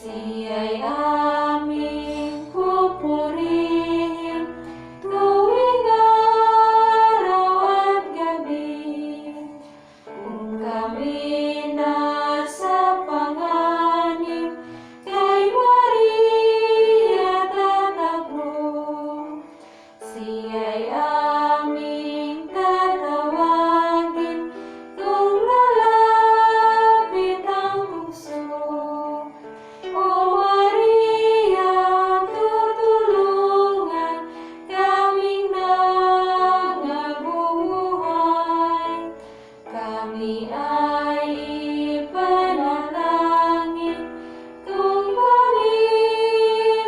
Siya'y aming pupurihin tuwing araw at gabi. Kung kami nasa panganib, kay Maria tatakbo. Siya'y aming tatawagin kung lalapit ang tukso. O Maria, tutulungan kaming nangabubuhay. Kami ay ipanalangin kung kami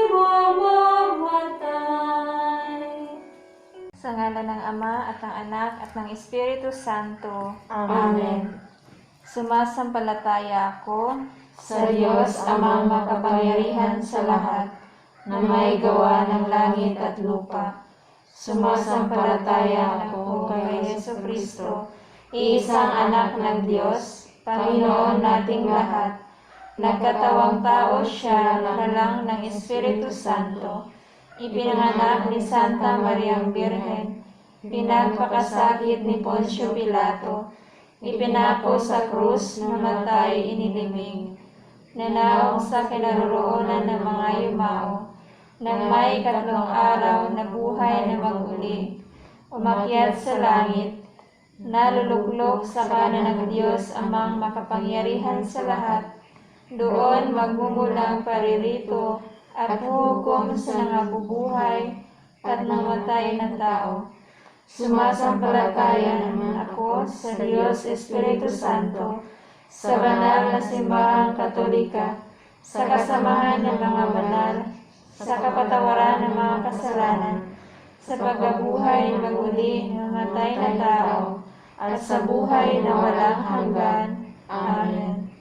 mamamatay. Sa ngalan ng Ama at ng Anak at ng Espiritu Santo. Amen. Sumasampalataya ako Sa Diyos amang makapangyarihan sa lahat, na may gawa ng langit at lupa. Sumasampalataya ako kay Jesucristo, iisang anak ng Diyos, Panginoon nating lahat. Nagkatawang tao siya na lang ng Espiritu Santo. Ipinanganak ni Santa Mariang Birhen. Pinagpakasakit ni Poncio Pilato. Ipinako sa krus, namatay, inilibing. Nanaong sa kinaroroonan ng mga yumao. Nang may 3 araw na buhay na maguli. Umakyat sa langit. Naluluklok sa kanan ng Diyos amang makapangyarihan sa lahat. Doon magmumulang paririto at hukom sa nangabubuhay at namatay na tao. Sumasampalataya naman ako sa Diyos Espiritu Santo, sa banal na simbahang Katolika, sa kasamahan ng mga banal, sa kapatawaran ng mga kasalanan, sa pagkabuhay na maguli ng namatay na tao, at sa buhay na walang hanggan. Amen.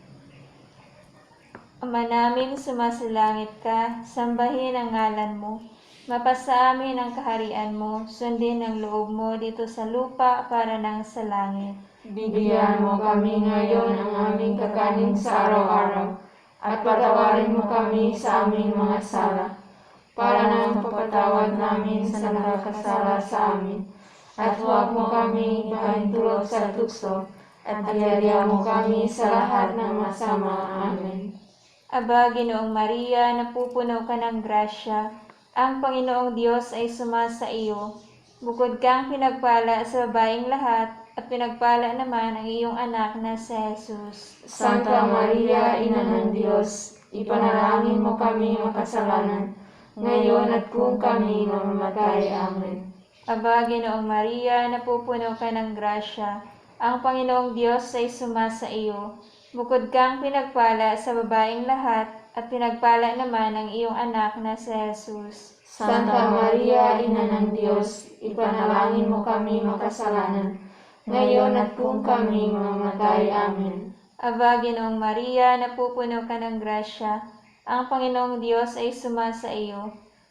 Ama naming sumasalangit ka, sambahin ang ngalan mo. Mapasa amin ang kaharian mo, sundin ang loob mo dito sa lupa para nang sa langit. Bigyan mo kami ngayon ng aming kakanin sa araw-araw, at patawarin mo kami sa aming mga sala, para nang papatawad namin sa nakakasala sa amin. At huwag mo kami ipahintulot sa tukso, at iadya mo kami sa lahat ng masama. Amen. Aba, Ginoong Maria, napupuno ka ng grasya, ang Panginoong Diyos ay sumasa iyo. Bukod kang pinagpala sa babaeng lahat, at pinagpala naman ang iyong anak na si Jesus. Santa Maria, Ina ng Diyos, ipanalangin mo kami makasalanan, ngayon at kung kami mamamatay. Amen. Aba, Ginoong Maria, napupuno ka ng grasya, ang Panginoong Diyos ay sumasa iyo. Bukod kang pinagpala sa babaeng lahat, at pinagpala naman ang iyong anak na si Jesus. Santa Maria, Ina ng Diyos, ipanalangin mo kami makasalanan, ngayon at kung kami mamamatay. Amen. Aba, Ginoong Maria, napupuno ka ng grasya, ang Panginoong Diyos ay sumasa iyo.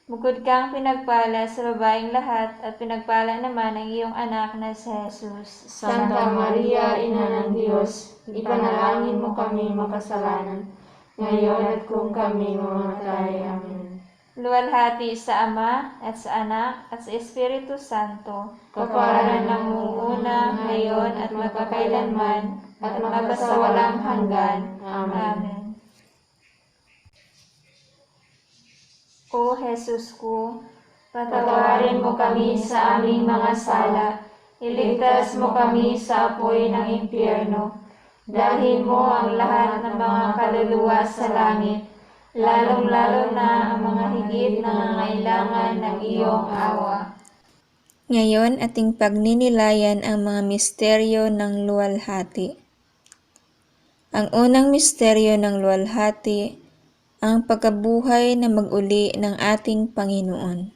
Bukod kang pinagpala sa babaeng lahat, at pinagpala naman ang iyong anak na si Jesus. Santa Maria, Ina ng Diyos, ipanalangin mo kami makasalanan, ngayon at kung kami mamamatay. Amen. Luwalhati sa Ama, at sa Anak, at sa Espiritu Santo, Kaparanan ng una, ngayon, at magpakailanman, at magpasawalang hanggan. Amen. O Jesus ko, patawarin mo kami sa aming mga sala, iligtas mo kami sa apoy ng impyerno, dalhin mo ang lahat ng mga kaluluwa sa langit, lalong-lalo na ang mga higit nangangailangan ng iyong awa. Ngayon ating pagninilayan ang mga misteryo ng luwalhati. Ang unang misteryo ng luwalhati, ang pagkabuhay na mag-uli ng ating Panginoon.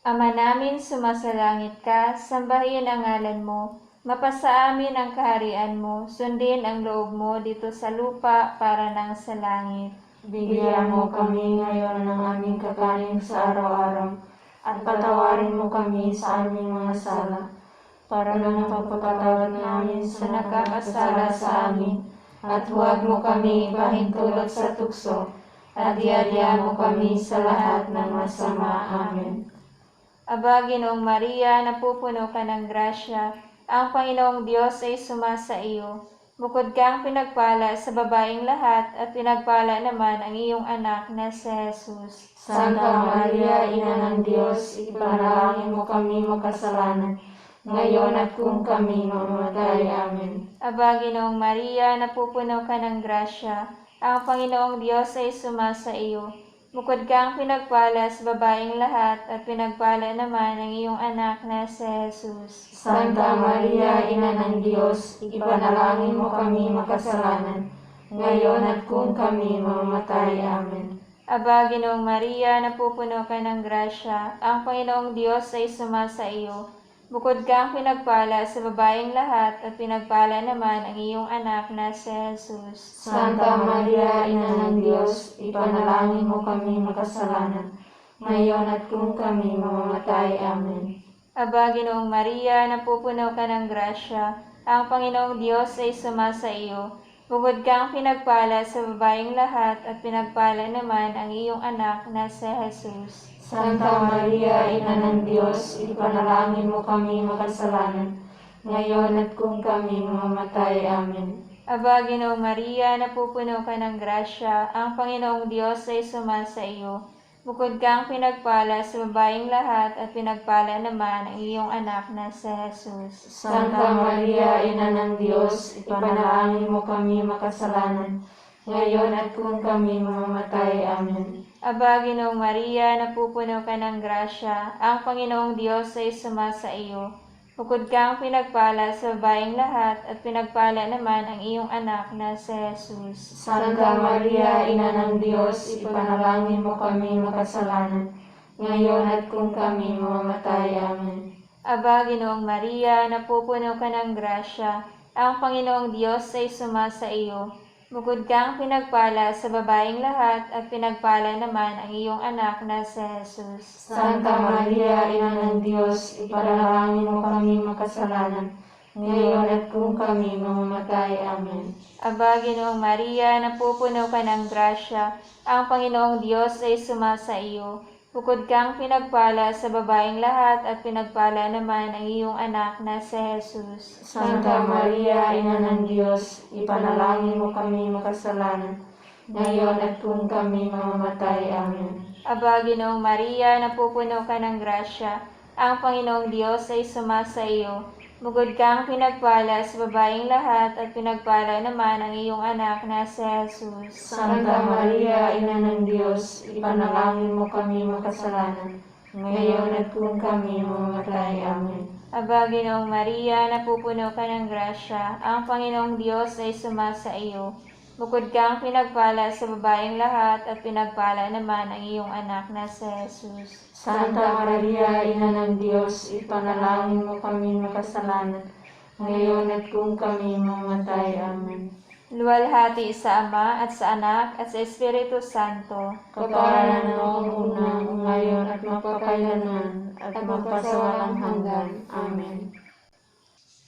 Ama namin sumasalangit ka, sambahin ang ngalan mo, mapasa amin ang kaharian mo, sundin ang loob mo dito sa lupa para nang sa langit. Bigyan mo kami ngayon ng aming kakanin sa araw-araw, at patawarin mo kami sa aming mga sala, para nang papatawad namin sa nakakasala sa amin, at huwag mo kami pahintulot sa tukso, at iadya mo kami sa lahat ng masama. Amen. Aba, Ginoong Maria, napupuno ka ng grasya, ang Panginoong Diyos ay sumasa iyo. Bukod kang pinagpala sa babaeng lahat, at pinagpala naman ang iyong anak na si Jesus. Santa Maria, Ina ng Diyos, ipanalangin mo kami makasalanan, ngayon at kung kami mamamatay. Amen. Aba, Ginoong Maria, napupuno ka ng grasya, ang Panginoong Diyos ay sumasa iyo. Bukod kang pinagpala sa babaeng lahat, at pinagpala naman ang iyong anak na si Jesus. Santa Maria, Ina ng Diyos, ipanalangin mo kami makasalanan, ngayon at kung kami mamamatay. Amen. Aba, Ginoong Maria, napupuno ka ng grasya, ang Panginoong Diyos ay sumasa iyo. Bukod kang pinagpala sa babaeng lahat, at pinagpala naman ang iyong anak na si Jesus. Santa Maria, Ina ng Diyos, ipanalangin mo kami makasalanan, ngayon at kung kami mamamatay. Amen. Aba, Ginoong Maria, napupuno ka ng grasya, ang Panginoong Diyos ay sumasa iyo. Bukod kang pinagpala sa babaeng lahat, at pinagpala naman ang iyong anak na si Jesus. Santa Maria, Ina ng Diyos, ipanalangin mo kami makasalanan, ngayon at kung kami mamamatay. Amen. Aba, Ginoong Maria, napupuno ka ng grasya, ang Panginoong Diyos ay sumasa iyo. Bukod kang pinagpala sa babaeng lahat, at pinagpala naman ang iyong anak na si Jesus. Santa Maria, Ina ng Diyos, ipanalangin mo kami makasalanan, ngayon at kung kami mamamatay. Amen. Aba, Ginoong Maria, napupuno ka ng grasya, ang Panginoong Diyos ay sumasa iyo. Bukod kang pinagpala sa babaeng lahat, at pinagpala naman ang iyong anak na si Jesus. Santa Maria, Ina ng Diyos, ipanalangin mo kami makasalanan, ngayon at kung kami mamamatay. Amen. Aba, Ginoong Maria, napupuno ka ng grasya, ang Panginoong Diyos ay sumasa iyo. Bukod kang pinagpala sa babaeng lahat, at pinagpala naman ang iyong anak na si Jesus. Santa Maria, Ina ng Diyos, ipanalangin mo kami makasalanan, ngayon at kung kami mamamatay. Amen. Aba, Ginoong Maria, napupuno ka ng grasya, ang Panginoong Diyos ay sumasa iyo. Bukod kang pinagpala sa babaeng lahat, at pinagpala naman ang iyong anak na si Jesus. Santa Maria, Ina ng Diyos, ipanalangin mo kami makasalanan, ngayon at kung kami mamamatay. Amen. Aba, Ginoong Maria, napupuno ka ng grasya, ang Panginoong Diyos ay sumasa iyo. Bukod kang pinagpala sa babaeng lahat, at pinagpala naman ang iyong anak na si Jesus. Santa Maria, Ina ng Diyos, ipanalangin mo kami makasalanan, ngayon at kung kami mamamatay. Amen. Aba, Ginoong Maria, napupuno ka ng grasya, ang Panginoong Diyos ay sumasa iyo. Bukod kang pinagpala sa babaeng lahat, at pinagpala naman ang iyong anak na si Jesus. Santa Maria, Ina ng Diyos, ipanalangin mo kami makasalanan, ngayon at kung kami mamamatay. Amen. Luwalhati sa Ama, at sa Anak, at sa Espiritu Santo. Kapara na noong una, ngayon at mapakailanman, at magpasawalang hanggan. Amen.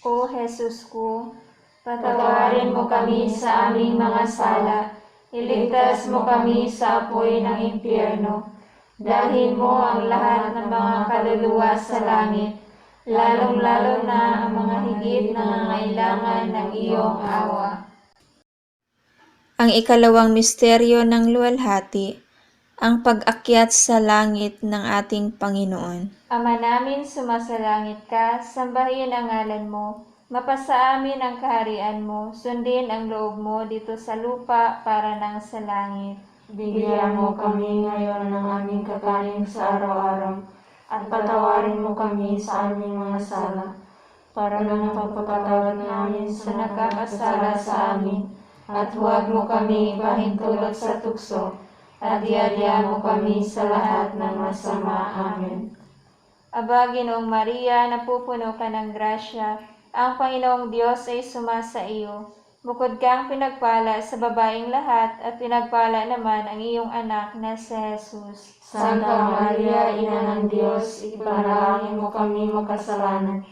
O Jesus ko, patawarin mo kami sa aming mga sala, iligtas mo kami sa apoy ng impyerno, dalhin mo ang lahat ng mga kaluluwa sa langit, lalong-lalo na ang mga higit nangangailangan ng iyong awa. Ang ikalawang misteryo ng luwalhati, ang pag-akyat sa langit ng ating Panginoon. Ama namin sumasalangit ka, sambahin ang ngalan mo, mapasa amin ang kaharian mo, sundin ang loob mo dito sa lupa para nang sa langit. Bigyan mo kami ngayon ng aming kakanin sa araw-araw, at patawarin mo kami sa aming mga sala, para ng pagpapatawad namin sa nakakasala sa amin, at huwag mo kami pahintulot sa tukso, at iadya mo kami sa lahat ng masama. Amen. Aba, Ginoong Maria, napupuno ka ng grasya, ang Panginoong Diyos ay sumasa iyo. Bukod kang pinagpala sa babaeng lahat, at pinagpala naman ang iyong anak na si Jesus. Santa Maria, Ina ng Diyos, ipanalangin mo kami makasalanan,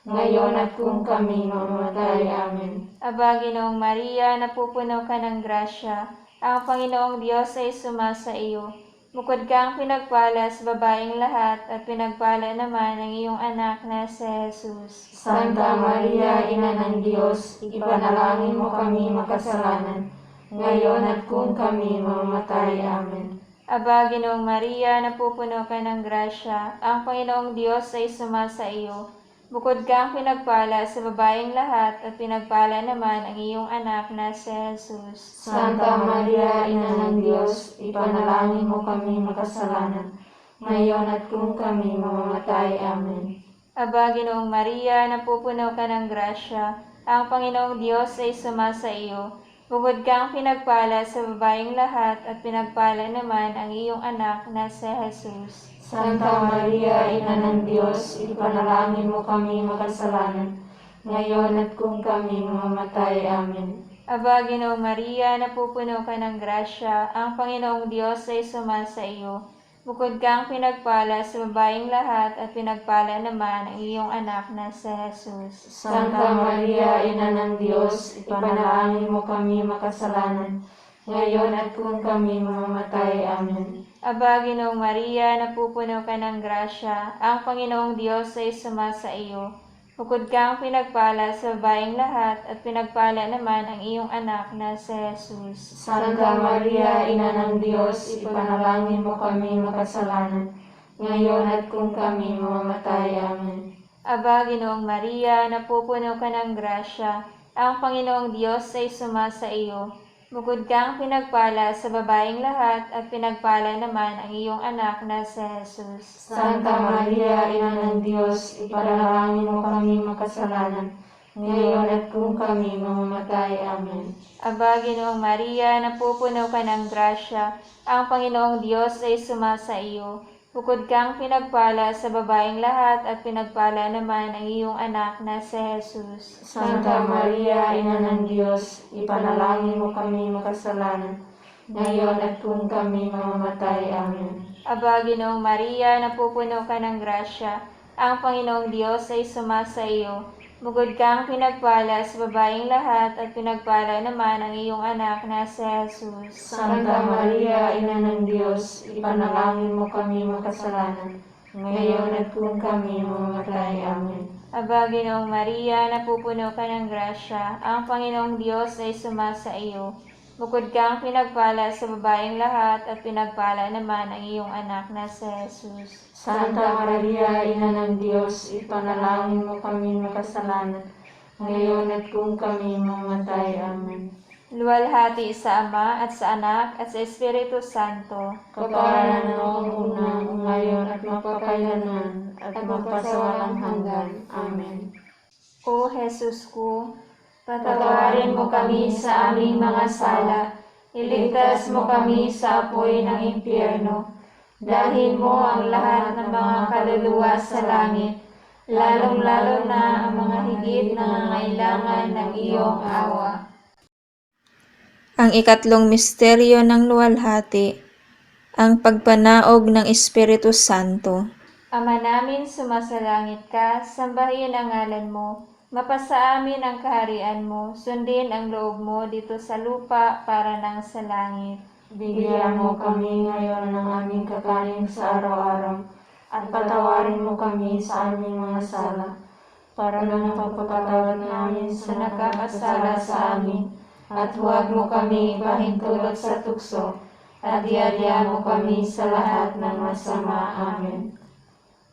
ngayon at kung kami mamamatay. Amen. Aba, Ginoong Maria, napupuno ka ng grasya, ang Panginoong Diyos ay sumasa iyo. Bukod kang pinagpala sa babaeng lahat at pinagpala naman ang iyong anak na si Jesus. Santa Maria, Ina ng Diyos, ipanalangin mo kami makasalanan, ngayon at kung kami mamamatay. Amen. Aba, Ginoong Maria, napupuno ka ng grasya, ang Panginoong Diyos ay sumasa iyo. Bukod kang pinagpala sa babaeng lahat at pinagpala naman ang iyong anak na si Jesus. Santa Maria, Ina ng Diyos, ipanalangin mo kami makasalanan, ngayon at kung kami mamamatay. Amen. Aba, Ginoong Maria, napupuno ka ng grasya, ang Panginoong Diyos ay sumasa iyo. Bukod kang pinagpala sa babaeng lahat at pinagpala naman ang iyong anak na si Jesus. Santa Maria, Ina ng Diyos, ipanalangin mo kami makasalanan, ngayon at kung kami mamamatay. Amen. Aba, Ginoong Maria, napupuno ka ng grasya, ang Panginoong Diyos ay sumasa iyo. Bukod kang pinagpala sa babaeng lahat at pinagpala naman ang iyong anak na si Jesus. Santa Maria, Ina ng Diyos, ipanalangin mo kami makasalanan, ngayon at kung kami mamamatay. Amen. Aba, Ginoong Maria, napupuno ka ng grasya, ang Panginoong Diyos ay sumasa iyo. Bukod kang pinagpala sa babaeng lahat at pinagpala naman ang iyong anak na si Jesus. Santa Maria, Ina ng Diyos, ipanalangin mo kami makasalanan, ngayon at kung kami mamamatay. Amen. Aba, Ginoong Maria, napupuno ka ng grasya, ang Panginoong Diyos ay sumasa iyo. Bukod kang pinagpala sa babaeng lahat at pinagpala naman ang iyong anak na si Jesus. Santa Maria, Ina ng Diyos, ipanalangin mo kami makasalanan, ngayon at kung kami mamamatay. Amen. Aba, Ginoong Maria, napupuno ka ng grasya, ang Panginoong Diyos ay sumasa iyo. Bukod kang pinagpala sa babaeng lahat at pinagpala naman ang iyong anak na si Jesus. Santa Maria, Ina ng Diyos, ipanalangin mo kami makasalanan, ngayon at kung kami mamamatay. Amen. Aba, Ginoong Maria, napupuno ka ng grasya, ang Panginoong Diyos ay sumasa iyo. Bukod kang pinagpala sa babaeng lahat at pinagpala naman ang iyong anak na si Jesus. Santa Maria, Ina ng Diyos, ipanalangin mo kami makasalanan, ngayon at kung kami mamamatay. Amen. Aba, Ginoong Maria, napupuno ka ng grasya, ang Panginoong Diyos ay sumasa iyo. Bukod kang pinagpala sa babaeng lahat at pinagpala naman ang iyong anak na si Jesus. Santa Maria, Ina ng Diyos, ipanalangin mo kami makasalanan, ngayon at kung kami mamamatay. Amen. Luwalhati sa Ama at sa Anak at sa Espiritu Santo. Kaparanan noong una, ngayon at mapakailanman, at magpasawalang hanggan. Amen. O Jesus ko, patawarin mo kami sa aming mga sala, iligtas mo kami sa apoy ng impyerno, dalhin mo ang lahat ng mga kaluluwa sa langit, lalong-lalo na ang mga higit nangangailangan ng iyong awa. Ang ikatlong misteryo ng luwalhati, ang pagpanaog ng Espiritu Santo. Ama namin, sumasalangit ka, sambahin ang ngalan mo, mapasa amin ang kaharian mo, sundin ang loob mo dito sa lupa para nang sa langit. Bigyan mo kami ngayon ng aming kakanin sa araw-araw, at patawarin mo kami sa aming mga sala, para ng pagpapatawad namin sa nakakasala sa amin, at huwag mo kami ipahintulot sa tukso, at diadya mo kami sa lahat ng masama. Amen.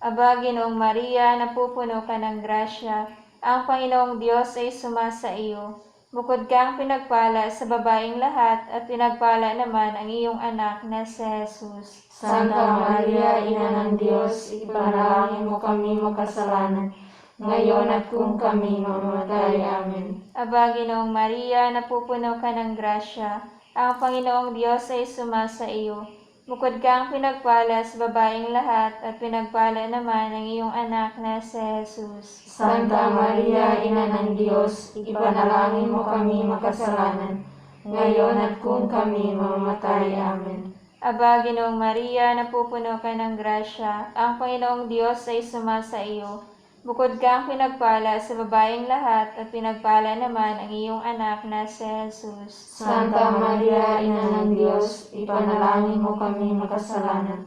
Aba, Ginoong Maria, napupuno ka ng grasya, ang Panginoong Diyos ay sumasa iyo. Bukod kang pinagpala sa babaeng lahat at pinagpala naman ang iyong anak na si Jesus. Santa Maria, Ina ng Diyos, ipanalangin mo kami makasalanan, ngayon at kung kami mamamatay. Amen. Aba, Ginoong Maria, napupuno ka ng grasya, ang Panginoong Diyos ay sumasa iyo. Bukod kang pinagpala sa babaeng lahat at pinagpala naman ang iyong anak na si Jesus. Santa Maria, Ina ng Diyos, ipanalangin mo kami makasalanan, ngayon at kung kami mamamatay. Amen. Aba, Ginoong Maria, napupuno ka ng grasya, ang Panginoong Diyos ay sumasa iyo. Bukod kang pinagpala sa babaeng lahat at pinagpala naman ang iyong anak na si Jesus. Santa Maria, Ina ng Diyos, ipanalangin mo kami makasalanan,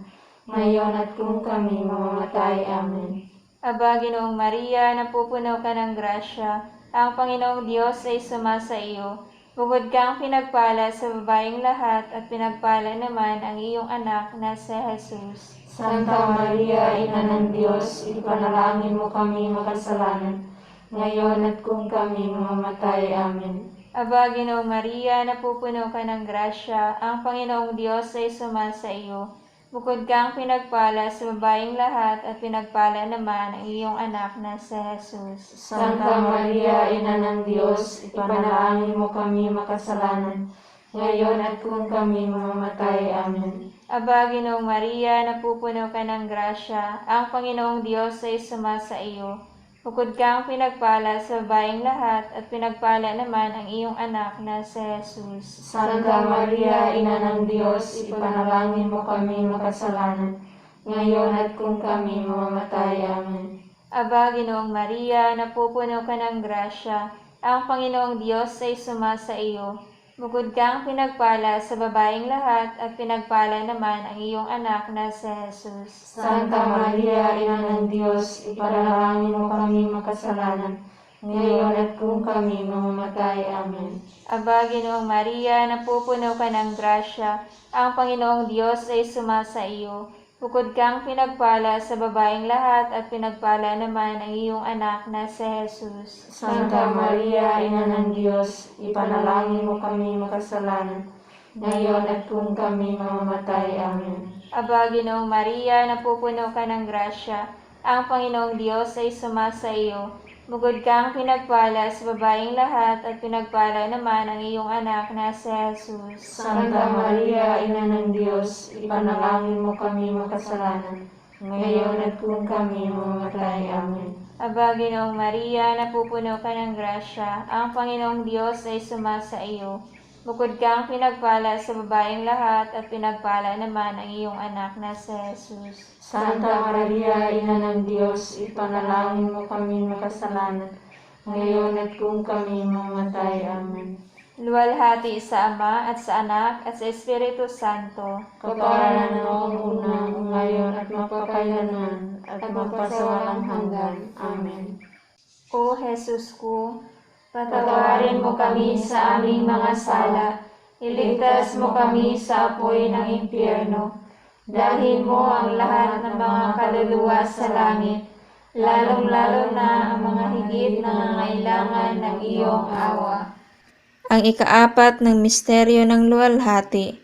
ngayon at kung kami mamamatay. Amen. Aba, Ginoong Maria, napupuno ka ng grasya, ang Panginoong Diyos ay sumasa iyo. Bukod kang pinagpala sa babaeng lahat at pinagpala naman ang iyong anak na si Jesus. Santa Maria, Ina ng Diyos, ipanalangin mo kami makasalanan, ngayon at kung kami mamamatay. Amen. Aba, Ginoong Maria, napupuno ka ng grasya, ang Panginoong Diyos ay sumasa iyo. Bukod kang pinagpala sa babaeng lahat at pinagpala naman ang iyong anak na si Jesus. Santa Maria, Ina ng Diyos, ipanalangin mo kami makasalanan, ngayon at kung kami mamamatay. Amen. Aba, Ginoong Maria, napupuno ka ng grasya, ang Panginoong Diyos ay sumasa iyo. Bukod kang pinagpala sa babaeng lahat at pinagpala naman ang iyong anak na si Jesus. Santa Maria, Ina ng Diyos, ipanalangin mo kami makasalanan, ngayon at kung kami mamamatay. Amen. Aba, Ginoong Maria, napupuno ka ng grasya, ang Panginoong Diyos ay sumasa iyo. Bukod kang pinagpala sa babaeng lahat at pinagpala naman ang iyong anak na si Jesus. Santa Maria, Ina ng Diyos, ipanalangin mo kami makasalanan, ngayon at kung kami mamamatay. Amen. Aba, Ginoong Maria, napupuno ka ng grasya, ang Panginoong Diyos ay sumasa iyo. Bukod kang pinagpala sa babaeng lahat at pinagpala naman ang iyong anak na si Jesus. Santa Maria, Ina ng Diyos, ipanalangin mo kami makasalanan, ngayon at kung kami mamamatay. Amen. Aba, Ginoong Maria, napupuno ka ng grasya, ang Panginoong Diyos ay sumasa iyo. Bukod kang pinagpala sa babaeng lahat at pinagpala naman ang iyong anak na si Jesus. Santa Maria, Ina ng Diyos, ipanalangin mo kami makasalanan, ngayon at kung kami mamamatay. Amen. Aba, Ginoong Maria, napupuno ka ng grasya, ang Panginoong Diyos ay sumasa iyo. Bukod kang pinagpala sa babaeng lahat at pinagpala naman ang iyong anak na si Jesus. Santa Maria, Ina ng Diyos, ipanalangin mo kami makasalanan, ngayon at kung kami mamamatay. Amen. Luwalhati sa Ama at sa Anak at sa Espiritu Santo. Kapara na noong una, ngayon at mapakailanman, at magpasawalang hanggan. Amen. O Jesus ko, patawarin mo kami sa aming mga sala, iligtas mo kami sa apoy ng impyerno, dalhin mo ang lahat ng mga kaluluwa sa langit, lalong-lalo na ang mga higit nangangailangan ng iyong awa. Ang ikaapat ng misteryo ng luwalhati,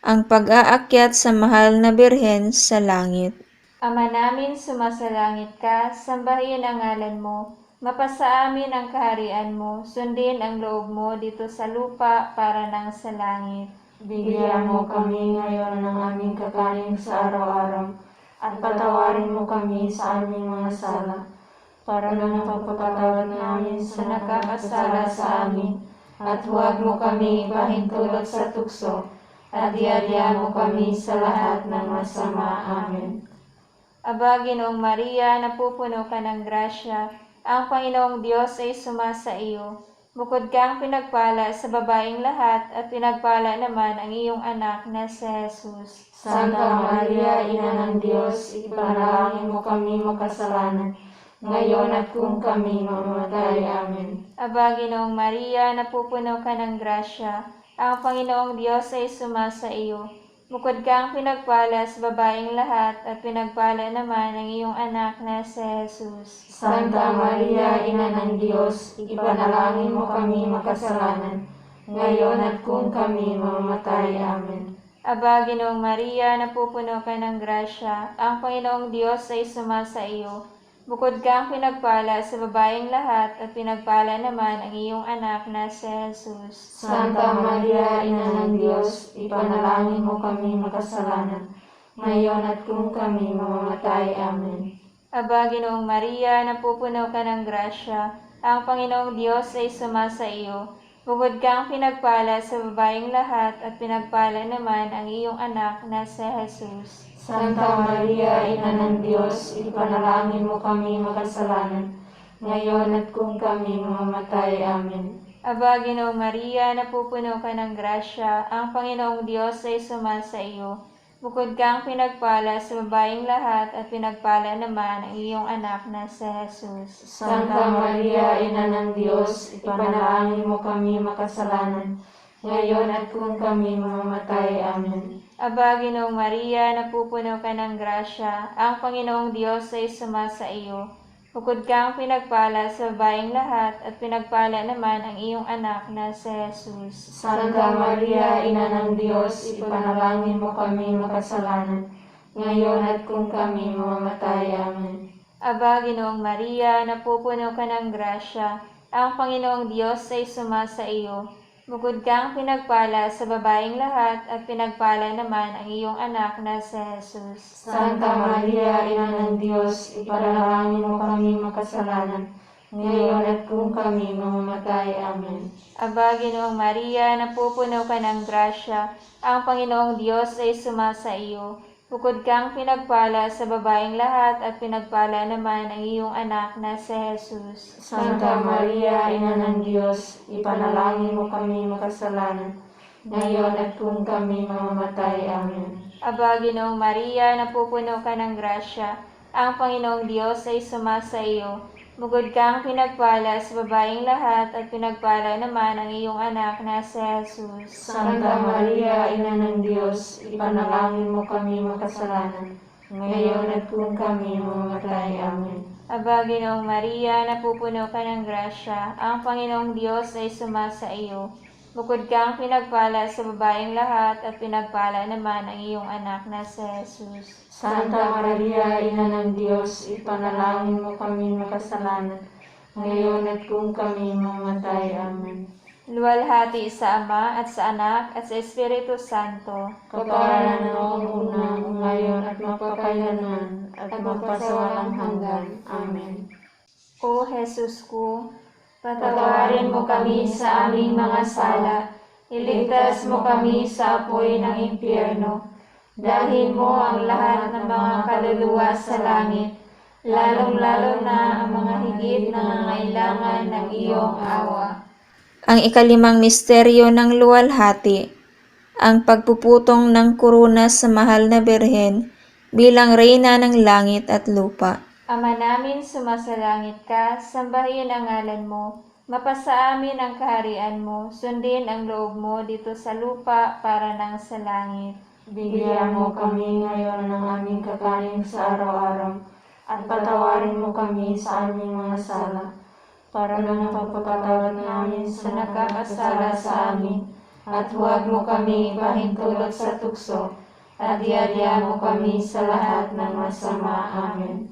ang pag-aakyat sa mahal na Birhen sa langit. Ama namin sumasalangit ka, sambahin ang ngalan mo, mapasa amin ang kaharian mo, sundin ang loob mo dito sa lupa para nang sa langit. Bigyan mo kami ngayon ng aming kakanin sa araw-araw, at patawarin mo kami sa aming mga sala, para na napapatawad namin sa nakakasala sa amin, at huwag mo kami ipahintulot sa tukso, at iadya mo kami sa lahat ng masama. Amen. Aba, Ginoong Maria, napupuno ka ng grasya, ang Panginoong Diyos ay sumasa iyo. Bukod kang pinagpala sa babaeng lahat at pinagpala naman ang iyong anak na si Jesus. Santa Maria, Ina ng Diyos, ipanalangin mo kami makasalanan, ngayon at kung kami mamamatay. Amen. Aba, Ginoong Maria, napupuno ka ng grasya, ang Panginoong Diyos ay sumasa iyo. Bukod kang pinagpala sa babaeng lahat at pinagpala naman ang iyong anak na si Jesus. Santa Maria, Ina ng Diyos, ipanalangin mo kami makasalanan, ngayon at kung kami mamamatay. Amen. Aba, Ginoong Maria, napupuno ka ng grasya, ang Panginoong Diyos ay sumasa iyo. Bukod kang pinagpala sa babaeng lahat at pinagpala naman ang iyong anak na si Jesus. Santa Maria, Ina ng Diyos, ipanalangin mo kami makasalanan, ngayon at kung kami mamamatay. Amen. Aba, Ginoong Maria, napupuno ka ng grasya, ang Panginoong Diyos ay sumasa iyo. Bukod kang pinagpala sa babaeng lahat at pinagpala naman ang iyong anak na si Jesus. Santa Maria, Ina ng Diyos, ipanalangin mo kami makasalanan, ngayon at kung kami mamamatay. Amen. Aba, Ginoong Maria, napupuno ka ng grasya, ang Panginoong Diyos ay sumasa iyo. Bukod kang pinagpala sa babaeng lahat at pinagpala naman ang iyong anak na si Jesus. Santa Maria, Ina ng Diyos, ipanalangin mo kami makasalanan, ngayon at kung kami mamamatay. Amen. Aba, Ginoong Maria, napupuno ka ng grasya, ang Panginoong Diyos ay sumasa iyo. Bukod kang pinagpala sa babaeng lahat at pinagpala naman ang iyong anak na si Jesus. Santa Maria, Ina ng Diyos, ipanalangin mo kami makasalanan, ngayon at kung kami mamamatay. Amen. Aba, Ginoong Maria, napupuno ka ng grasya, ang Panginoong Diyos ay sumasa iyo. Bukod kang pinagpala sa babaeng lahat at pinagpala naman ang iyong anak na si Jesus. Santa Maria, Ina ng Diyos, ipanalangin mo kami makasalanan, ngayon at kung kami mamamatay. Amen. Aba, Ginoong Maria, napupuno ka ng grasya, ang Panginoong Diyos ay sumasa iyo. Bukod kang pinagpala sa babaeng lahat at pinagpala naman ang iyong anak na si Jesus. Santa Maria, Ina ng Diyos, ipanalangin mo kami makasalanan, ngayon at kung kami mamamatay. Amen. Aba, Ginoong Maria, napupuno ka ng grasya, ang Panginoong Diyos ay sumasa iyo. Bukod kang pinagpala sa babaeng lahat at pinagpala naman ang iyong anak na si Jesus. Santa Maria, Ina ng Diyos, ipanalangin mo kami makasalanan, ngayon at kung kami mamamatay. Amen. Aba, Ginoong Maria, napupuno ka ng grasya, ang Panginoong Diyos ay sumasa iyo. Bukod kang pinagpala sa babaeng lahat at pinagpala naman ang iyong anak na si Jesus. Santa Maria, Ina ng Diyos, ipanalangin mo kami makasalanan, ngayon at kung kami mamamatay. Amen. Luwalhati sa Ama at sa Anak at sa Espiritu Santo. Kaparanan noong una, ngayon at magpakailanman, at magpasawalang hanggan. Amen. O Jesus ko, patawarin mo kami sa aming mga sala, iligtas mo kami sa apoy ng impyerno, dalhin mo ang lahat ng mga kaluluwa sa langit, lalong-lalo na ang mga higit nangangailangan ng iyong awa. Ang ikalimang misteryo ng luwalhati, ang pagpuputong ng kuruna sa mahal na Birhen bilang reyna ng langit at lupa. Ama namin sumasalangit ka, sambahin ang ngalan mo, mapasa amin ang kaharian mo, sundin ang loob mo dito sa lupa para nang sa langit. Bigyan mo kami ngayon ng aming kakanin sa araw-araw, at patawarin mo kami sa aming mga sala, para ng pagpapatawad namin sa nakakasala sa amin, at huwag mo kami pahintulot sa tukso, at iadya mo kami sa lahat ng masama. Amen.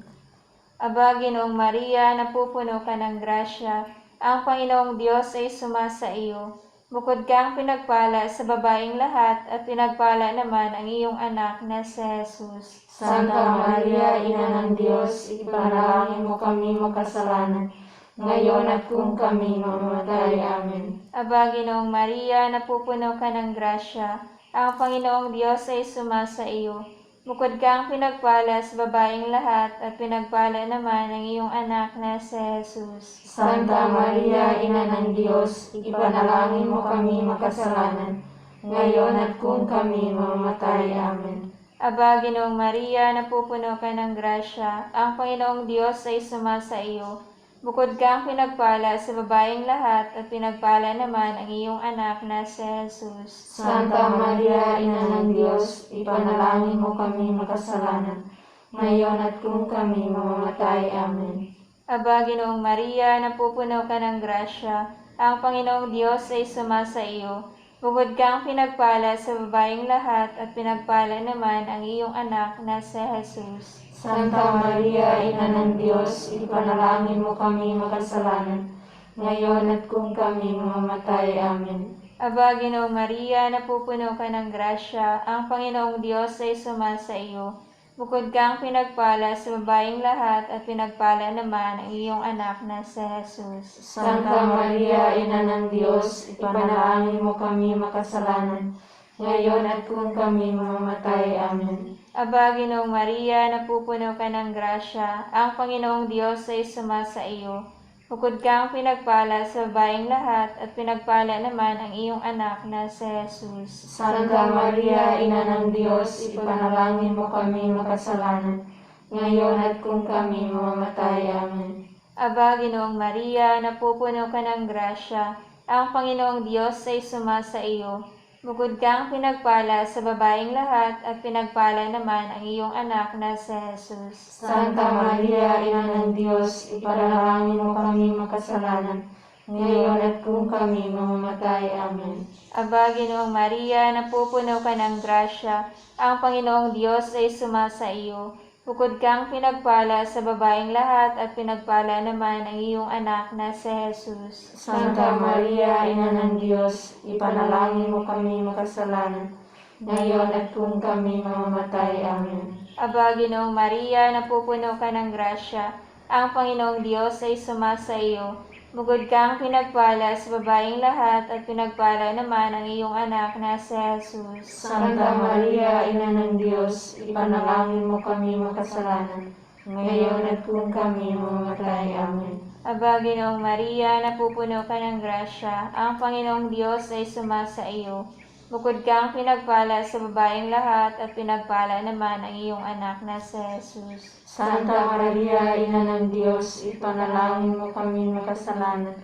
Aba, Ginoong Maria, napupuno ka ng grasya, ang Panginoong Diyos ay sumasa iyo. Bukod kang pinagpala sa babaeng lahat at pinagpala naman ang iyong anak na si Jesus. Santa Maria, Ina ng Diyos, ipanalangin mo kami makasalanan, ngayon at kung kami mamamatay. Amen. Aba, Ginoong Maria, napupuno ka ng grasya, ang Panginoong Diyos ay sumasa iyo. Bukod kang pinagpala sa babaeng lahat at pinagpala naman ang iyong anak na si Jesus. Santa Maria, Ina ng Diyos, ipanalangin mo kami makasalanan, ngayon at kung kami mamamatay. Amen. Aba, Ginoong Maria, napupuno ka ng grasya, ang Panginoong Diyos ay sumasa iyo. Bukod kang pinagpala sa babaeng lahat at pinagpala naman ang iyong anak na si Jesus. Santa Maria, Ina ng Diyos, ipanalangin mo kami makasalanan, ngayon at kung kami mamamatay. Amen. Aba, Ginoong Maria, napupuno ka ng grasya, ang Panginoong Diyos ay sumasa iyo. Bukod kang pinagpala sa babaeng lahat at pinagpala naman ang iyong anak na si Jesus. Santa Maria, Ina ng Diyos, ipanalangin mo kami makasalanan, ngayon at kung kami mamamatay. Amen. Aba, Ginoong Maria, napupuno ka ng grasya, ang Panginoong Diyos ay sumasa iyo. Bukod kang pinagpala sa babaeng lahat at pinagpala naman ang iyong anak na si Jesus. Santa Maria, Ina ng Diyos, ipanalangin mo kami makasalanan, ngayon at kung kami mamamatay. Amen. Aba, Ginoong Maria, napupuno ka ng grasya, ang Panginoong Diyos ay sumasa iyo. Bukod kang pinagpala sa babaeng lahat at pinagpala naman ang iyong anak na si Jesus. Santa Maria, Ina ng Diyos, ipanalangin mo kami makasalanan, ngayon at kung kami mamamatay. Amen. Aba, Ginoong Maria, napupuno ka ng grasya, ang Panginoong Diyos ay sumasa iyo. Bukod kang pinagpala sa babaeng lahat at pinagpala naman ang iyong anak na si Jesus. Santa Maria, Ina ng Diyos, ipanalangin mo kami makasalanan, ngayon at kung kami mamamatay. Amen. Aba, Ginoong Maria, napupuno ka ng grasya, ang Panginoong Diyos ay sumasa iyo. Bukod kang pinagpala sa babaeng lahat at pinagpala naman ang iyong anak na si Jesus. Santa Maria, Ina ng Diyos, ipanalangin mo kami makasalanan, ngayon at kung kami mamamatay. Amen. Aba, Ginoong Maria, napupuno ka ng grasya, ang Panginoong Diyos ay sumasa iyo. Bukod kang pinagpala sa babaeng lahat at pinagpala naman ang iyong anak na si Jesus. Santa Maria, Ina ng Diyos, ipanalangin mo kami makasalanan, ngayon at kung kami mamamatay. Amen. Aba, Ginoong Maria, napupuno ka ng grasya, ang Panginoong Diyos ay sumasa iyo. Bukod kang pinagpala sa babaeng lahat at pinagpala naman ang iyong anak na si Jesus. Santa Maria, Ina ng Diyos, ipanalangin mo kami makasalanan,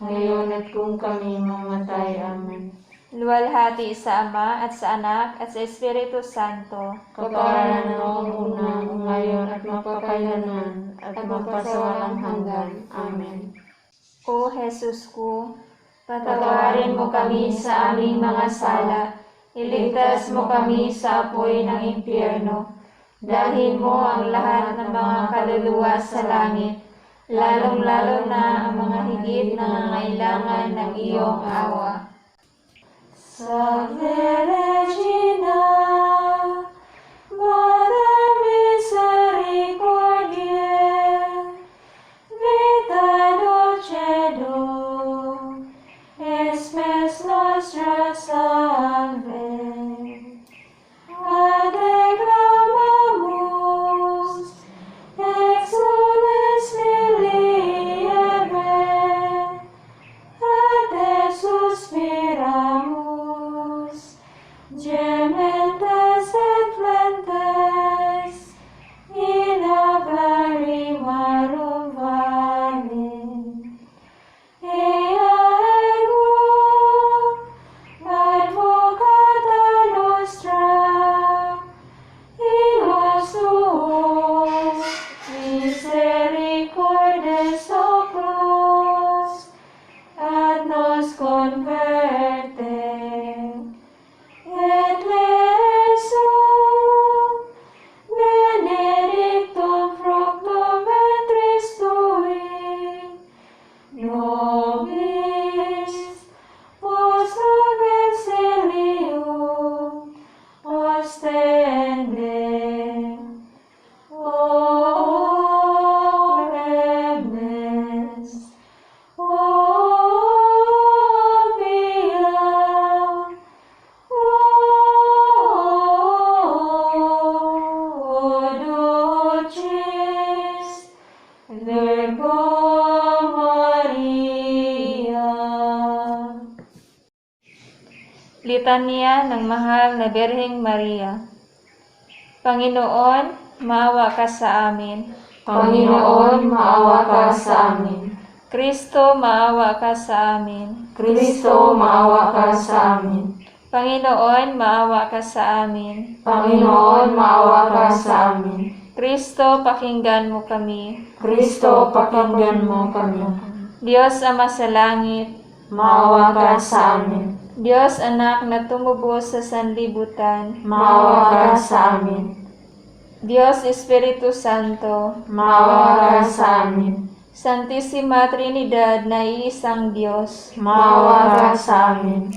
ngayon at kung kami mamamatay. Amen. Luwalhati sa Ama at sa Anak at sa Espiritu Santo. Kaparanan noong una, ngayon at mapakailanman, at magpasawalang hanggan. Amen. O Jesus ko, patawarin mo kami sa aming mga sala, iligtas mo kami sa apoy ng impyerno, dalhin mo ang lahat ng mga kaluluwa sa langit, lalong-lalo na ang mga higit nangangailangan ng iyong awa. Salve Regina, Mater Misericordiae, Vita Dulcedo, Espes Nostra Salve. Adeclamamus, exules miliebe, ade suspiramus, gementes et flentes, in ab lacrimarum vale. Ea ego, advocata nostra, illos tuos, misericordes oculos, ad nos converte, et lesum benedictum fructum ventris tui, nobis post hoc exilium ostende. O clemens, o pia, o dulcis Virgo Maria. Litanya ng Mahal na Birheng Maria. Panginoon, maawa ka sa amin. Panginoon, maawa ka sa amin. Kristo, maawa ka sa amin. Kristo, maawa ka sa amin. Panginoon, maawa ka sa amin. Panginoon, maawa ka sa amin. Kristo, pakinggan mo kami. Kristo, pakinggan mo kami. Diyos Ama sa langit, Maawa ka sa amin. Diyos Anak na tumubos sa sanlibutan, Maawa ka sa amin. Diyos Espiritu Santo, Maawa ka sa amin. Santissima Trinidad na iisang Diyos, Maawa ka sa amin.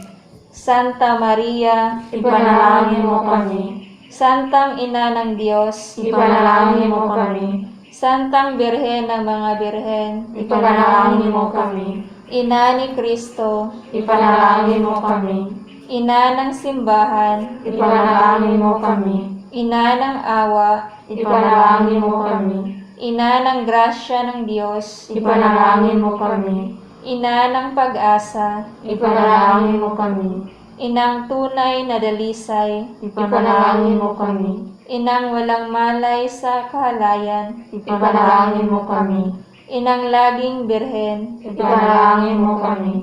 Santa Maria, Ipanalangin mo kami. Santang Ina ng Diyos, ipanalangin mo kami. Santang Birhen ng mga Birhen, Ipanalangin mo kami. Ina ni Kristo, Ipanalangin mo kami. Ina ng simbahan, Ipanalangin mo kami. Ina ng awa, Ipanalangin mo kami. Ina ng grasya ng Diyos, Ipanalangin mo kami. Ina ng pag-asa, Ipanalangin mo kami. Inang tunay na dalisay, Ipanalangin mo kami. Inang walang malay sa kahalayan, Ipanalangin mo kami. Inang laging birhen, Ipanalangin mo kami.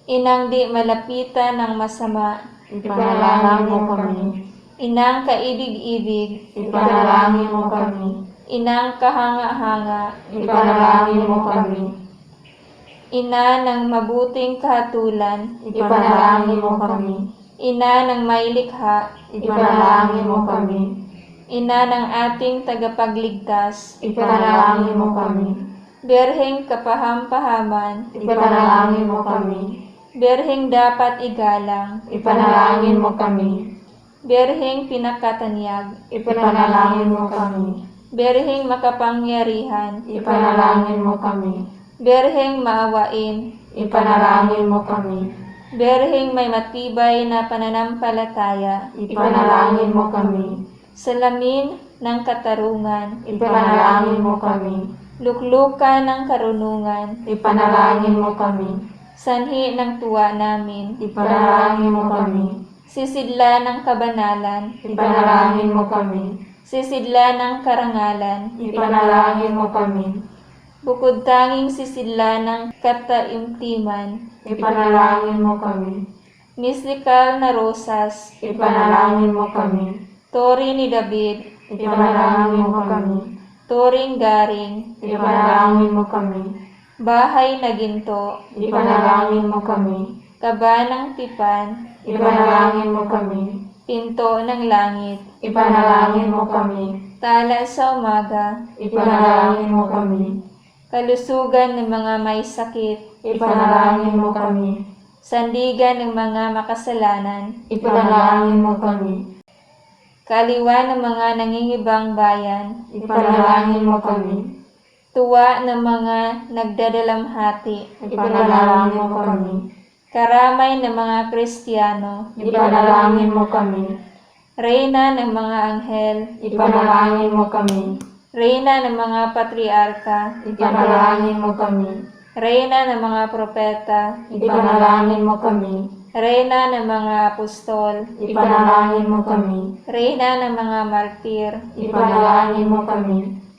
Inang di malapitan ng masama, Ipanalangin mo kami. Inang kaibig-ibig, Ipanalangin mo kami. Inang kahanga-hanga, Ipanalangin mo kami. Ina ng mabuting kahatulan, Ipanalangin mo kami. Ina ng may likha, Ipanalangin mo kami. Ina ng ating tagapagligtas, Ipanalangin mo kami. Birheng kapaham-pahaman, Ipanalangin mo kami. Birheng dapat igalang, Ipanalangin mo kami. Birheng pinakatanyag, Ipanalangin mo kami. Birheng makapangyarihan, Ipanalangin mo kami. Birheng maawain, Ipanalangin mo kami. Birheng may matibay na pananampalataya, Ipanalangin mo kami. salamin ng katarungan, Ipanalangin mo kami. luklukan ng karunungan, Ipanalangin mo kami. sanhi ng tuwa namin, Ipanalangin mo kami. sisidla ng kabanalan, Ipanalangin mo kami. sisidla ng karangalan, Ipanalangin mo kami. bukod tanging sisidla ng kataimtiman, Ipanalangin mo kami. mistikal na rosas, Ipanalangin mo kami. tori ni David, Ipanalangin mo kami. toring garing, Ipanalangin mo kami. bahay na ginto, Ipanalangin mo kami. kabanang tipan, Ipanalangin mo kami. pinto ng langit, Ipanalangin mo kami. tala sa umaga, Ipanalangin mo kami. kalusugan ng mga may sakit, Ipanalangin mo kami. sandigan ng mga makasalanan, Ipanalangin mo kami. kaliwa ng mga nangingibang bayan, Ipanalangin mo kami. tuwa ng mga nagdadalamhati, Ipanalangin mo kami. karamay ng mga Kristiyano, Ipanalangin mo kami. reyna ng mga anghel, Ipanalangin mo kami. reyna ng mga patriarka, Ipanalangin mo kami. reyna ng mga propeta, Ipanalangin mo kami. reyna ng mga apostol, Ipanalangin mo kami. reyna ng mga martir, Ipanalangin mo kami.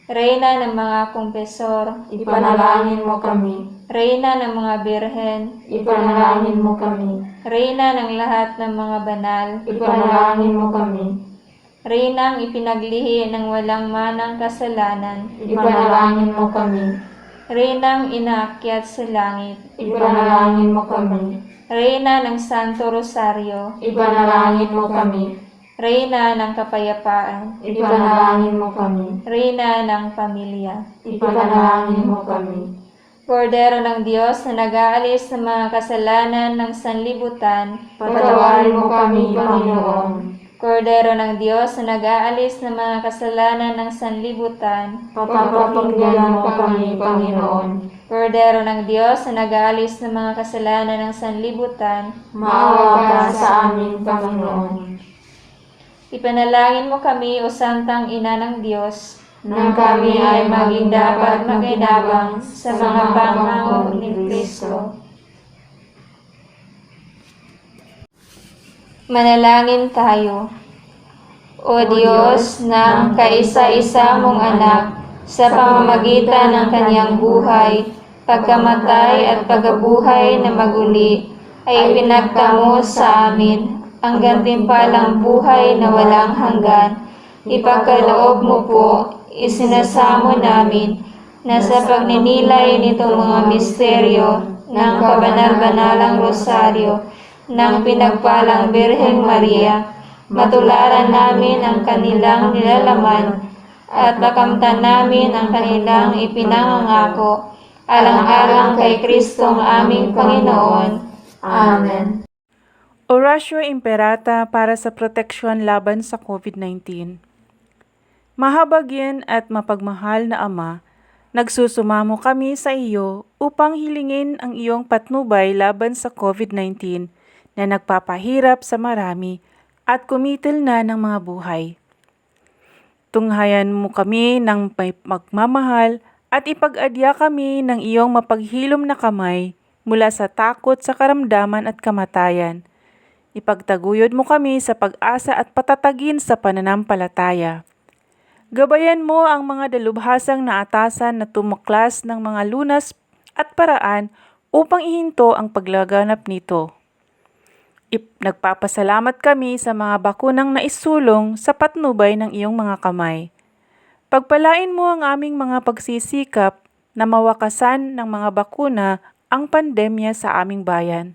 reyna ng mga kumpesor, Ipanalangin mo kami. reyna ng mga birhen, Ipanalangin mo kami. reyna ng lahat ng mga banal, Ipanalangin mo kami. reynang ipinaglihi ng walang manang kasalanan, Ipanalangin mo kami. reynang inaakyat sa langit, Ipanalangin mo kami. reyna ng Santo Rosario, Ipanalangin mo kami. reyna ng kapayapaan, Ipanalangin mo kami. reyna ng pamilya. Ipanalangin mo kami. Kordero ng Diyos na nag-aalis ng mga kasalanan ng sanlibutan, Patawarin mo kami, Panginoon. Kordero ng Diyos na nag-aalis ng mga kasalanan ng sanlibutan, Papapakinggan mo kami, Panginoon. Kordero ng Diyos na nag-aalis ng mga kasalanan ng sanlibutan, Maawa ka sa amin, Panginoon. ipanalangin mo kami, O Santang Ina ng Diyos, Nang kami ay maging dapat makinabang sa mga pangako ni Kristo. Manalangin tayo. O Diyos, ng kaisa-isa mong anak, sa pamamagitan ng kanyang buhay, pagkamatay at pagkabuhay na maguli, ay pinagtamo sa amin ang gantimpalang buhay na walang hanggan. Ipagkaloob mo po, isinasamo namin na sa pagninilay nitong mga misteryo ng kabanal-banalang rosaryo ng pinagpalang Birheng Maria, matularan namin ang kanilang nilalaman at makamtan namin ang kanilang ipinangangako, alang-alang kay Kristong aming Panginoon. Amen. Oratio Imperata para sa proteksyon laban sa COVID-19. Mahabagyan at mapagmahal na Ama, nagsusumamo kami sa iyo upang hilingin ang iyong patnubay laban sa COVID-19 na nagpapahirap sa marami at kumitil na ng mga buhay. Tunghayan mo kami ng may magmamahal at ipag-adya kami ng iyong mapaghilom na kamay mula sa takot sa karamdaman at kamatayan. Ipagtaguyod mo kami sa pag-asa at patatagin sa pananampalataya. Gabayan mo ang mga dalubhasang naatasan na tumaklas ng mga lunas at paraan upang ihinto ang paglaganap nito. Nagpapasalamat kami sa mga bakunang naisulong sa patnubay ng iyong mga kamay. Pagpalain mo ang aming mga pagsisikap na mawakasan ng mga bakuna ang pandemya sa aming bayan.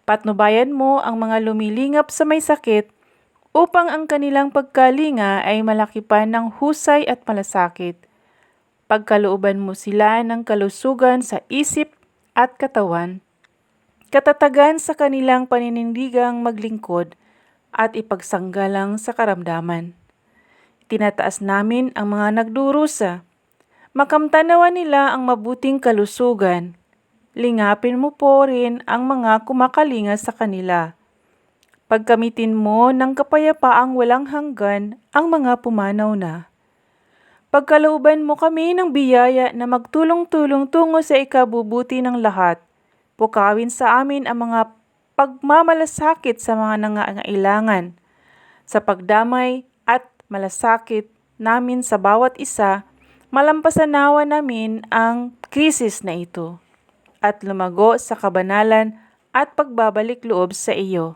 Patnubayan mo ang mga lumilingap sa may sakit upang ang kanilang pagkalinga ay malaki pa ng husay at malasakit. Pagkalooban mo sila ng kalusugan sa isip at katawan. Katatagan sa kanilang paninindigang maglingkod at ipagsanggalang sa karamdaman. Tinataas namin ang mga nagdurusa. Makamtanawan nila ang mabuting kalusugan. Lingapin mo po rin ang mga kumakalinga sa kanila. Pagkamitin mo ng kapayapaang walang hanggan ang mga pumanaw na. Pagkalooban mo kami ng biyaya na magtulong-tulong tungo sa ikabubuti ng lahat. Pukawin sa amin ang mga pagmamalasakit sa mga nangangailangan. Sa pagdamay at malasakit namin sa bawat isa, malampasan nawa namin ang krisis na ito at lumago sa kabanalan at pagbabalik loob sa iyo.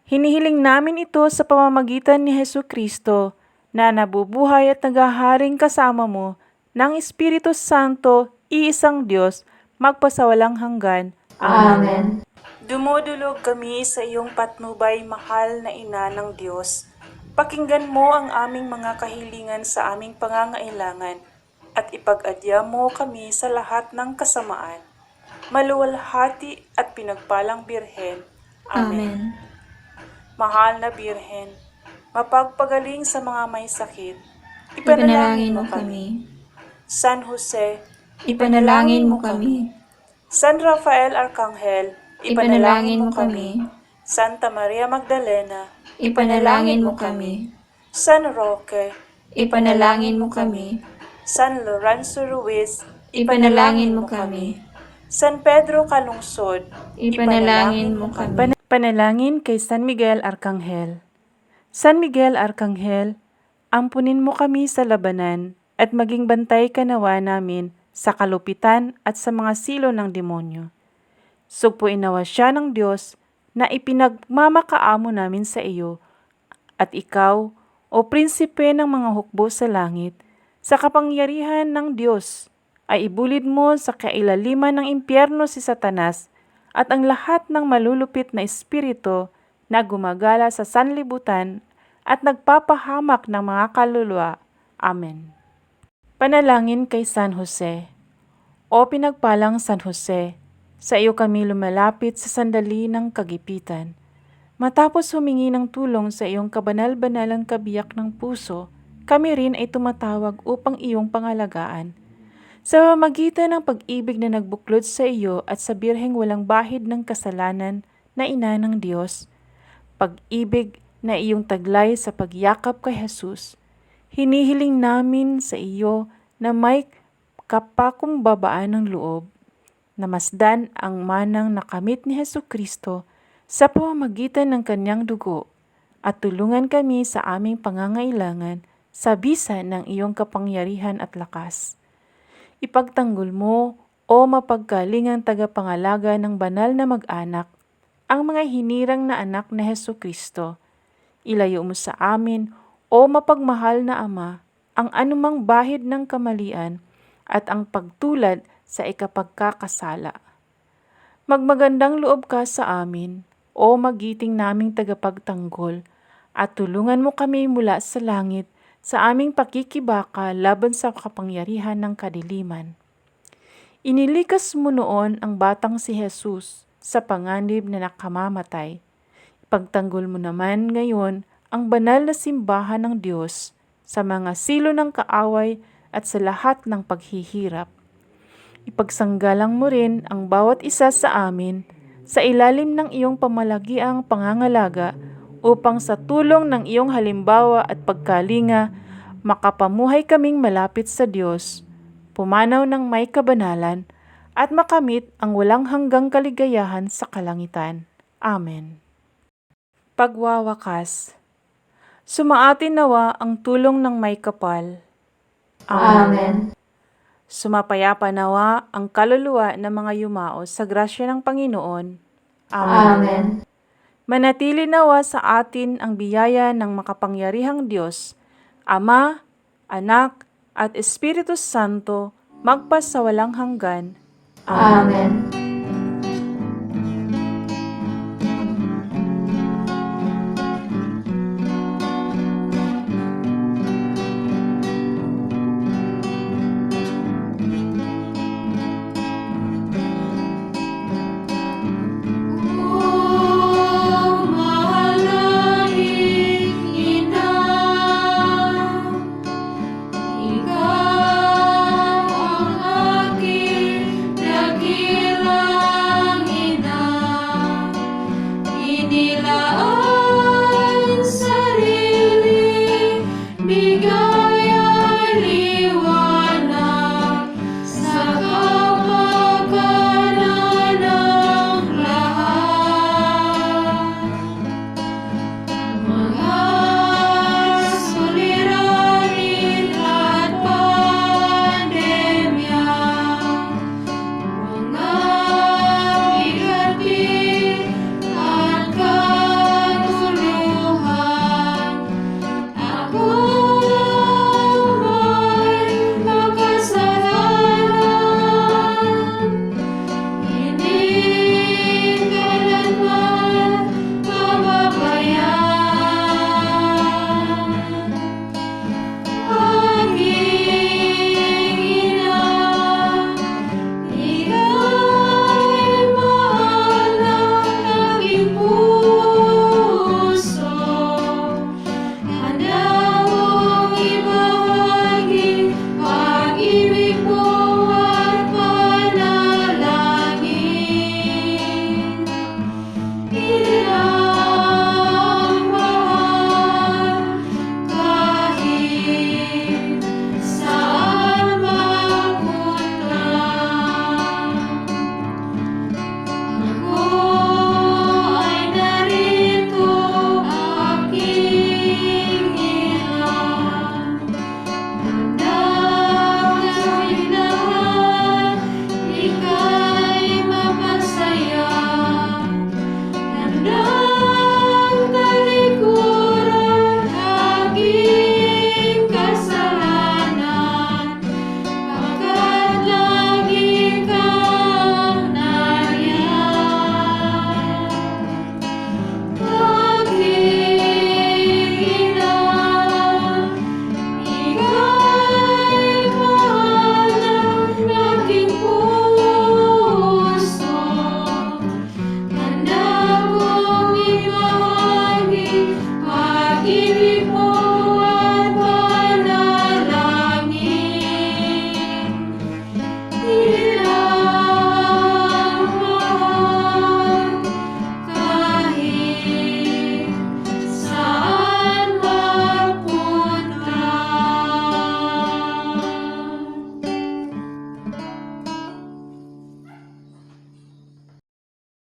Hinihiling namin ito sa pamamagitan ni Hesukristo na nabubuhay at naghaharing kasama mo ng Espiritu Santo, iisang Diyos, magpasawalang hanggan. Amen. Dumudulog kami sa iyong patnubay, mahal na Ina ng Diyos. Pakinggan mo ang aming mga kahilingan sa aming pangangailangan at ipag-adya mo kami sa lahat ng kasamaan. Maluwalhati at pinagpalang Birhen. Amen. Mahal na Birhen, mapagpagaling sa mga may sakit, Ipanalangin mo kami. San Jose, Ipanalangin mo kami. San Rafael Arcangel, Ipanalangin mo kami. Santa Maria Magdalena, Ipanalangin mo kami. San Roque, Ipanalangin mo kami. San Lorenzo Ruiz, Ipanalangin mo kami. San Pedro Calungsod, Ipanalangin mo kami. Panalangin kay San Miguel Arcangel. San Miguel Arcangel, ampunin mo kami sa labanan at maging bantay ka nawa namin sa kalupitan at sa mga silo ng demonyo. Sugpuin nawa siya ng Diyos na ipinagmamakaamo namin sa iyo at ikaw, o prinsipe ng mga hukbo sa langit, sa kapangyarihan ng Diyos, ay ibulid mo sa kailaliman ng impyerno si Satanas at ang lahat ng malulupit na espiritu na gumagala sa sanlibutan at nagpapahamak ng mga kaluluwa. Amen. Panalangin kay San Jose. O pinagpalang San Jose, sa iyo kami lumalapit sa sandali ng kagipitan. Matapos humingi ng tulong sa iyong kabanal-banalang kabiyak ng puso, kami rin ay tumatawag upang iyong pangalagaan. Sa pamamagitan ng pag-ibig na nagbuklod sa iyo at sa birheng walang bahid ng kasalanan na ina ng Diyos, pag-ibig na iyong taglay sa pagyakap kay Jesus, hinihiling namin sa iyo na may kapakumbabaan ng loob, na masdan ang manang nakamit ni Hesukristo sa pamamagitan ng kanyang dugo at tulungan kami sa aming pangangailangan sa bisa ng iyong kapangyarihan at lakas. Ipagtanggol mo, o mapagkalingang tagapangalaga ng banal na mag-anak, ang mga hinirang na anak na Hesukristo. Ilayo mo sa amin, o mapagmahal na Ama, ang anumang bahid ng kamalian at ang pagtulad sa ikapagkakasala. Magmagandang loob ka sa amin, o magiting naming tagapagtanggol, at tulungan mo kami mula sa langit sa aming pakikibaka laban sa kapangyarihan ng kadiliman. Inilikas mo noon ang batang si Jesus sa panganib na nakamamatay, Ipagtanggol mo naman ngayon ang banal na simbahan ng Diyos sa mga silo ng kaaway at sa lahat ng paghihirap. Ipagsanggalang mo rin ang bawat isa sa amin sa ilalim ng iyong pamalagiang pangangalaga upang sa tulong ng iyong halimbawa at pagkalinga, makapamuhay kaming malapit sa Diyos, pumanaw ng may kabanalan, at makamit ang walang hanggang kaligayahan sa kalangitan. Amen. Pagwawakas. Sumaatin nawa ang tulong ng may kapal. Amen. Sumapayapa nawa ang kaluluwa ng mga yumao sa grasya ng Panginoon. Amen. Manatili nawa sa atin ang biyaya ng makapangyarihang Diyos, Ama, Anak, at Espiritu Santo, magpas sa walang hanggan. Amen.